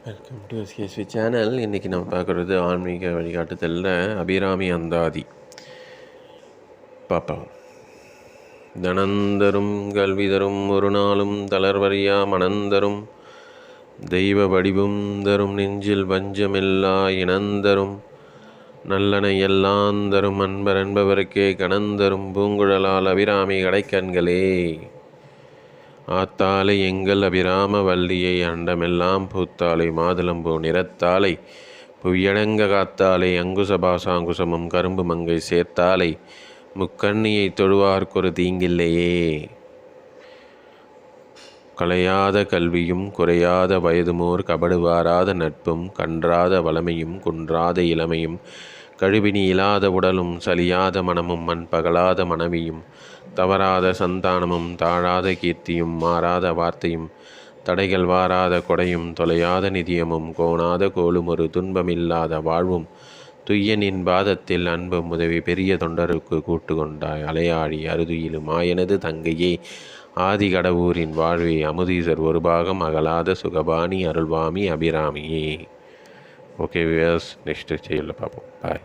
Welcome to எஸ்கேஎஸ்வி channel. இன்றைக்கி நம்ம பார்க்குறது ஆன்மீக வழிகாட்டுதலில் அபிராமி அந்தாதி பார்ப்போம். தனந்தரும் கல்வி தரும் ஒரு நாளும் தளர்வறியா மனந்தரும் தெய்வ வடிவும் தரும் நெஞ்சில் வஞ்சமில்லா இனந்தரும் நல்லனை எல்லாந்தரும் அன்பர் என்பவருக்கே கணந்தரும் பூங்குழலால் அபிராமி கடைக்கண்களே ஆத்தாலை எங்கள் அபிராம வல்லியை அண்டமெல்லாம் பூத்தாலை மாதுளம்பூ நிறத்தாலை புவியடங்க காத்தாலை அங்குசபாசாங்குசமும் கரும்பு மங்கை சேர்த்தாலை முக்கண்ணியை தொழுவார்க்கொரு தீங்கில்லையே. கலையாத கல்வியும் குறையாத வயதுமோர் கபடுவாராத நட்பும் கன்றாத வளமையும் குன்றாத இளமையும் கழுவினி இல்லாத உடலும் சலியாத மனமும் மண் பகலாத மனைவியும் தவறாத சந்தானமும் தாழாத கீர்த்தியும் மாறாத வார்த்தையும் தடைகள் வாராத கொடையும் தொலையாத நிதியமும் கோணாத கோலும் ஒரு துன்பமில்லாத வாழ்வும் துய்யனின் பாதத்தில் அன்பும் உதவி பெரிய தொண்டருக்கு கூட்டு கொண்டாய் அலையாழி அறுதுயிலும் ஆயனது தங்கையே ஆதி கடவுரின் வாழ்வே அமுதீசர் ஒரு பாகம் அகலாத சுகபாணி அருள்வாமி அபிராமியே. ஓகே வியூவர்ஸ், நெக்ஸ்ட் செய்யல பார்ப்போம். பாய்.